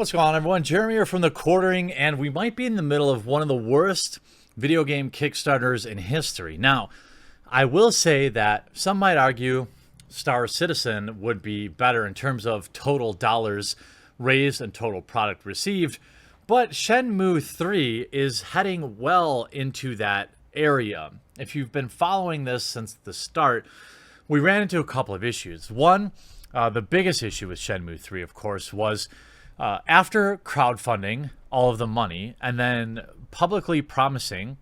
What's going on, everyone? Jeremy here from The Quartering, and we might be in the middle of one of the worst video game Kickstarters in history. Now, I will say that some might argue Star Citizen would be better in terms of total dollars raised and total product received, but Shenmue 3 is heading well into that area. If you've been following this since the start, we ran into a couple of issues. One, the biggest issue with Shenmue 3, of course, was after crowdfunding all of the money and then publicly promising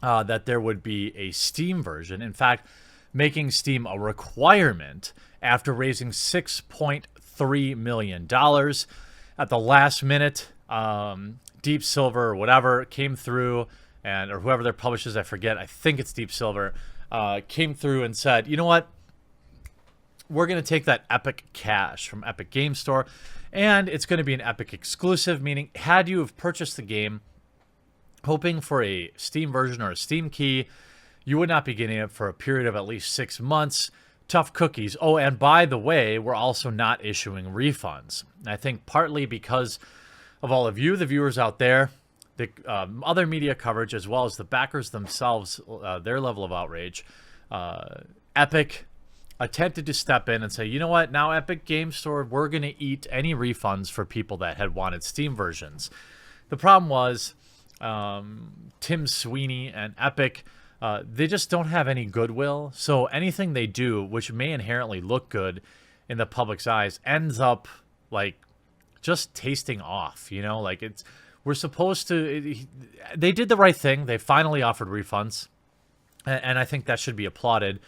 that there would be a Steam version, in fact, making Steam a requirement after raising $6.3 million at the last minute, Deep Silver or whatever came through, or whoever their publishers, I forget, I think it's Deep Silver, came through and said, you know what? We're going to take that Epic cash from Epic Game Store, and it's going to be an Epic exclusive, meaning had you have purchased the game hoping for a Steam version or a Steam key, you would not be getting it for a period of at least 6 months. Tough cookies. Oh, and by the way, we're also not issuing refunds. And I think partly because of all of you, the viewers out there, the other media coverage, as well as the backers themselves, their level of outrage, Epic attempted to step in and say, you know what, now Epic Game Store, we're going to eat any refunds for people that had wanted Steam versions. The problem was Tim Sweeney and Epic, they just don't have any goodwill. So anything they do, which may inherently look good in the public's eyes, ends up like just tasting off, you know, like we're supposed to, they did the right thing. They finally offered refunds, and I think that should be applauded.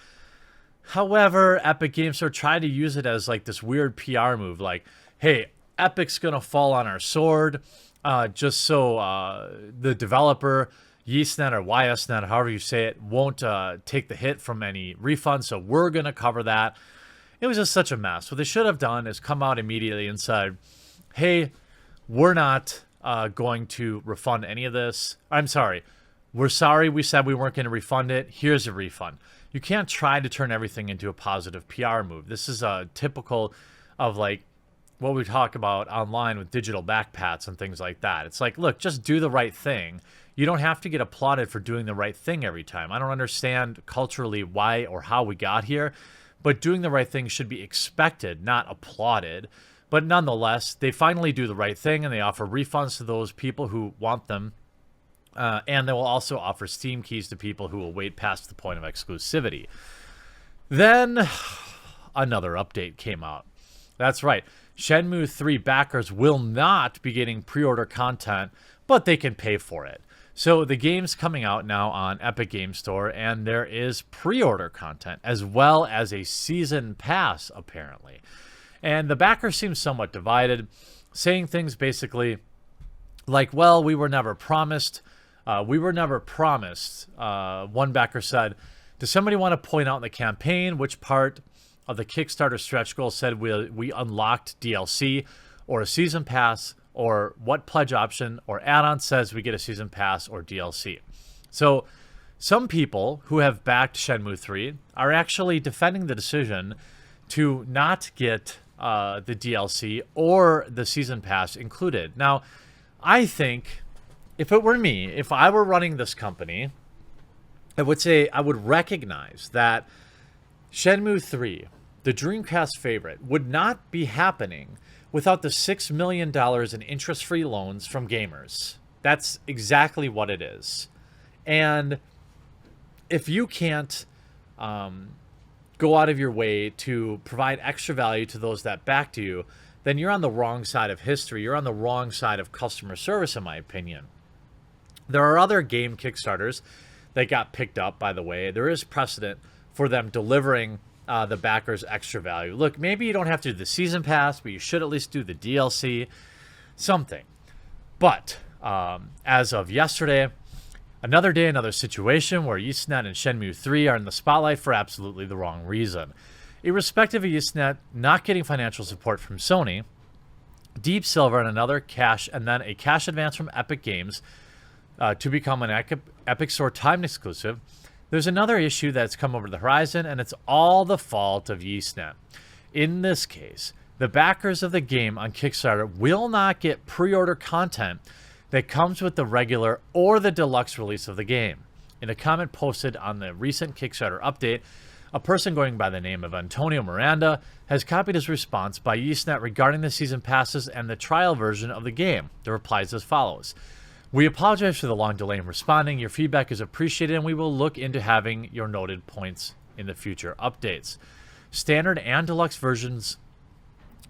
However, Epic Games Store tried to use it as like this weird PR move, like, hey, Epic's going to fall on our sword just so the developer, YesNet or YSNet, however you say it, won't take the hit from any refunds, so we're going to cover that. It was just such a mess. What they should have done is come out immediately and said, hey, we're not going to refund any of this. I'm sorry. We're sorry we said we weren't going to refund it. Here's a refund. You can't try to turn everything into a positive PR move. This is typical of like what we talk about online with digital backpats and things like that. It's like, look, just do the right thing. You don't have to get applauded for doing the right thing every time. I don't understand culturally why or how we got here, but doing the right thing should be expected, not applauded. But nonetheless, they finally do the right thing and they offer refunds to those people who want them. And they will also offer Steam keys to people who will wait past the point of exclusivity. Then another update came out. That's right. Shenmue 3 backers will not be getting pre-order content, but they can pay for it. So the game's coming out now on Epic Game Store, and there is pre-order content as well as a season pass, apparently. And the backers seem somewhat divided, saying things basically like, well, we were never promised. One backer said, does somebody want to point out in the campaign which part of the Kickstarter stretch goal said we unlocked DLC or a season pass, or what pledge option or add-on says we get a season pass or DLC? So some people who have backed Shenmue 3 are actually defending the decision to not get the DLC or the season pass included. Now, I think if it were me, if I were running this company, I would say I would recognize that Shenmue 3, the Dreamcast favorite, would not be happening without the $6 million in interest-free loans from gamers. That's exactly what it is. And if you can't go out of your way to provide extra value to those that backed you, then you're on the wrong side of history. You're on the wrong side of customer service, in my opinion. There are other game Kickstarters that got picked up, by the way. There is precedent for them delivering the backers extra value. Look, maybe you don't have to do the season pass, but you should at least do the DLC, something. But as of yesterday, another day, another situation where YesNet and Shenmue 3 are in the spotlight for absolutely the wrong reason. Irrespective of YesNet not getting financial support from Sony, Deep Silver and a cash advance from Epic Games to become an Epic Store timed exclusive, there's another issue that's come over the horizon, and it's all the fault of YesNet. In this case, The backers of the game on Kickstarter will not get pre-order content that comes with the regular or the deluxe release of the game. In a comment posted on the recent Kickstarter update, a person going by the name of Antonio Miranda has copied his response by YesNet regarding the season passes and the trial version of the game. The reply is as follows. We apologize for the long delay in responding. Your feedback is appreciated, and we will look into having your noted points in the future updates. Standard and deluxe versions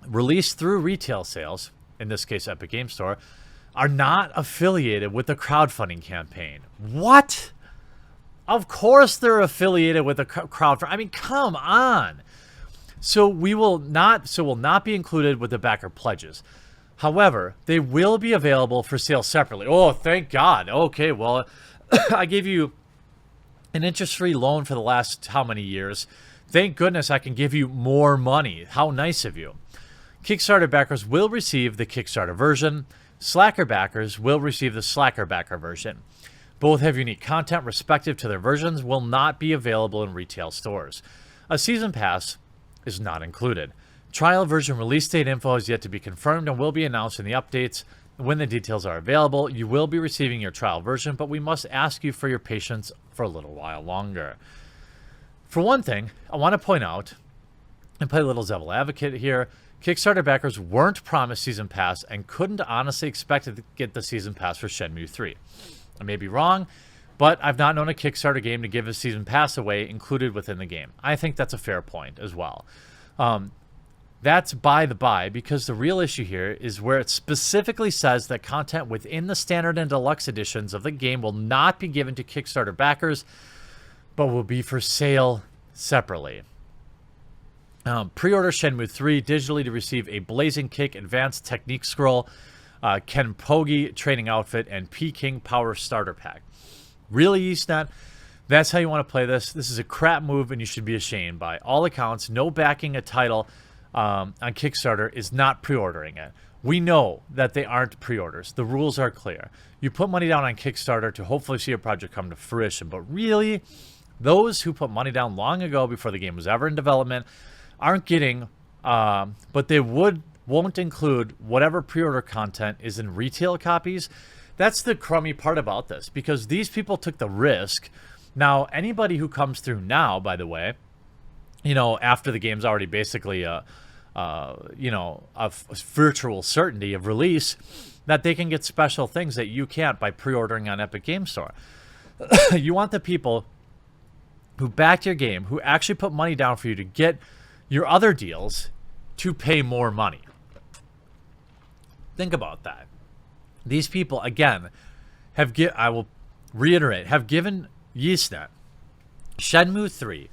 released through retail sales, in this case Epic Game Store, are not affiliated with the crowdfunding campaign. What? Of course they're affiliated with the crowdfunding. I mean, come on. So will not be included with the backer pledges. However, they will be available for sale separately. Oh, thank God. Okay, well, I gave you an interest-free loan for the last how many years? Thank goodness I can give you more money. How nice of you. Kickstarter backers will receive the Kickstarter version. Slacker backers will receive the Slacker backer version. Both have unique content respective to their versions, will not be available in retail stores. A season pass is not included. Trial version release date info is yet to be confirmed and will be announced in the updates when the details are available. You will be receiving your trial version, but we must ask you for your patience for a little while longer. For one thing, I want to point out, and play a little devil advocate here, Kickstarter backers weren't promised season pass and couldn't honestly expect to get the season pass for Shenmue 3. I may be wrong, but I've not known a Kickstarter game to give a season pass away included within the game. I think that's a fair point as well. That's by the by, because the real issue here is where it specifically says that content within the standard and deluxe editions of the game will not be given to Kickstarter backers, but will be for sale separately. Pre-order Shenmue 3 digitally to receive a Blazing Kick Advanced Technique Scroll, Kenpogi Training Outfit, and Peking Power Starter Pack. Really, YesNet? That's how you want to play this? This is a crap move, and you should be ashamed. By all accounts, no backing a title on Kickstarter is not pre-ordering it. We know that they aren't pre-orders. The rules are clear. You put money down on Kickstarter to hopefully see a project come to fruition, but really, those who put money down long ago before the game was ever in development aren't getting, but they won't include whatever pre-order content is in retail copies. That's the crummy part about this, because these people took the risk. Now, anybody who comes through now, by the way, after the game's already basically a virtual certainty of release, that they can get special things that you can't by pre-ordering on Epic Game Store. You want the people who backed your game, who actually put money down for you to get your other deals, to pay more money. Think about that. These people, again, I will reiterate, have given YesNet Shenmue 3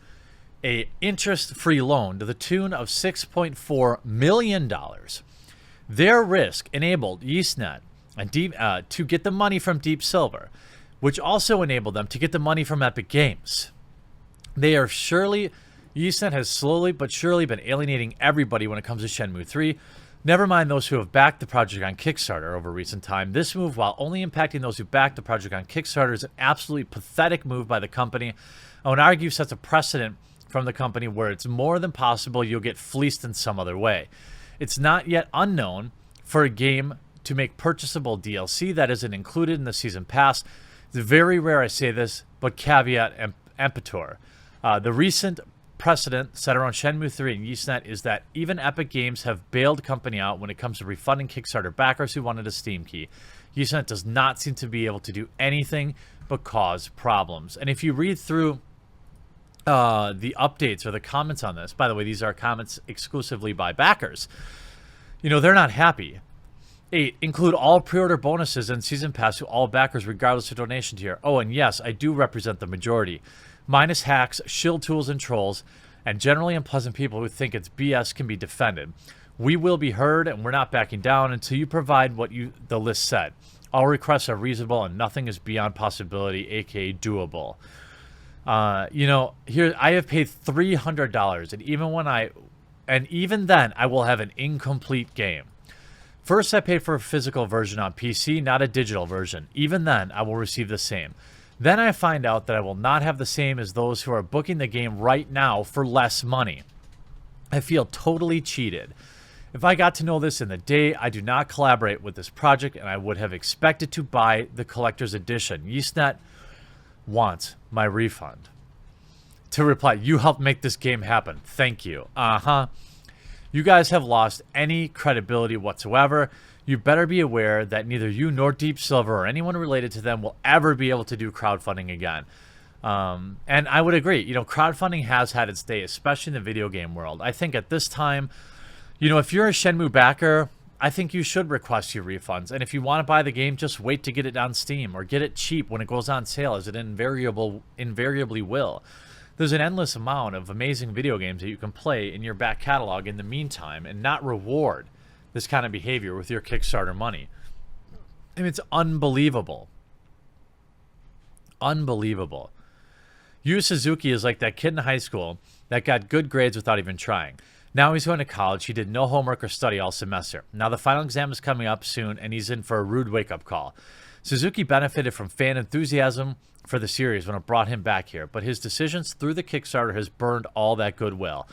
a interest-free loan to the tune of $6.4 million. Their risk enabled YesNet to get the money from Deep Silver, which also enabled them to get the money from Epic Games. YesNet has slowly but surely been alienating everybody when it comes to Shenmue 3. Never mind those who have backed the project on Kickstarter over recent time. This move, while only impacting those who backed the project on Kickstarter, is an absolutely pathetic move by the company. I would argue sets a precedent from the company where it's more than possible you'll get fleeced in some other way. It's not yet unknown for a game to make purchasable DLC that isn't included in the season pass. It's very rare I say this, but caveat emptor. The recent precedent set around Shenmue 3 and YesNet is that even Epic Games have bailed the company out when it comes to refunding Kickstarter backers who wanted a Steam key. YesNet does not seem to be able to do anything but cause problems. And if you read through the updates or the comments on this, by the way, these are comments exclusively by backers, they're not happy. 8, include all pre-order bonuses and season pass to all backers regardless of donation tier. Oh, and yes, I do represent the majority. Minus hacks, shield tools, and trolls, and generally unpleasant people who think it's BS can be defended. We will be heard, and we're not backing down until you provide what the list said. All requests are reasonable, and nothing is beyond possibility, aka doable. Here I have paid $300, and even then I will have an incomplete game. First, I paid for a physical version on PC, not a digital version. Even then, I will receive the same. Then I find out that I will not have the same as those who are booking the game right now for less money. I feel totally cheated. If I got to know this in the day, I do not collaborate with this project, and I would have expected to buy the collector's edition. YeastNet wants my refund. To reply, you helped make this game happen. Thank you. You guys have lost any credibility whatsoever. You better be aware that neither you nor Deep Silver or anyone related to them will ever be able to do crowdfunding again. And I would agree. Crowdfunding has had its day, especially in the video game world. I think at this time, if you're a Shenmue backer, I think you should request your refunds. And if you want to buy the game, just wait to get it on Steam or get it cheap when it goes on sale, as it invariably will. There's an endless amount of amazing video games that you can play in your back catalog in the meantime and not reward this kind of behavior with your Kickstarter money. I mean, it's unbelievable. Unbelievable. Yu Suzuki is like that kid in high school that got good grades without even trying. Now he's going to college. He did no homework or study all semester. Now the final exam is coming up soon, and he's in for a rude wake-up call. Suzuki benefited from fan enthusiasm for the series when it brought him back here, but his decisions through the Kickstarter has burned all that goodwill.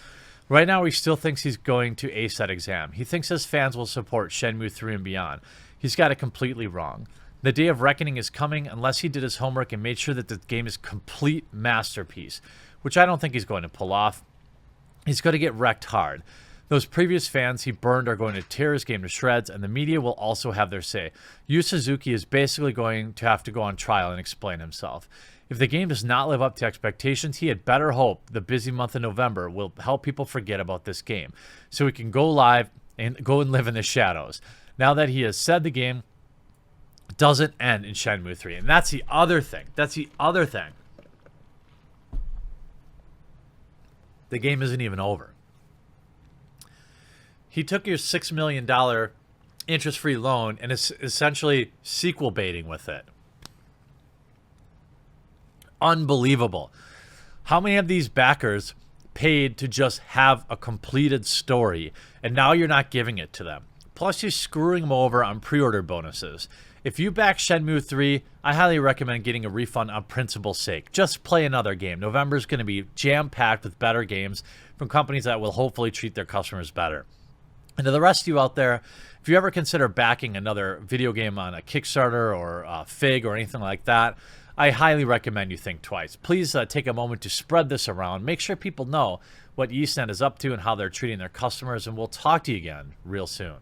Right now, he still thinks he's going to ace that exam. He thinks his fans will support Shenmue 3 and beyond. He's got it completely wrong. The day of reckoning is coming unless he did his homework and made sure that the game is a complete masterpiece, which I don't think he's going to pull off. He's going to get wrecked hard. Those previous fans he burned are going to tear his game to shreds, and the media will also have their say. Yu Suzuki is basically going to have to go on trial and explain himself. If the game does not live up to expectations, he had better hope the busy month of November will help people forget about this game, so he can go live and go and live in the shadows. Now that he has said the game doesn't end in Shenmue 3. And that's the other thing. The game isn't even over. He took your $6 million interest-free loan and is essentially sequel baiting with it. Unbelievable. How many of these backers paid to just have a completed story, and now you're not giving it to them? Plus, you're screwing them over on pre-order bonuses. If you back Shenmue 3, I highly recommend getting a refund on principle's sake. Just play another game. November is going to be jam-packed with better games from companies that will hopefully treat their customers better. And to the rest of you out there, if you ever consider backing another video game on a Kickstarter or a Fig or anything like that, I highly recommend you think twice. Please take a moment to spread this around. Make sure people know what YeastNet is up to and how they're treating their customers, and we'll talk to you again real soon.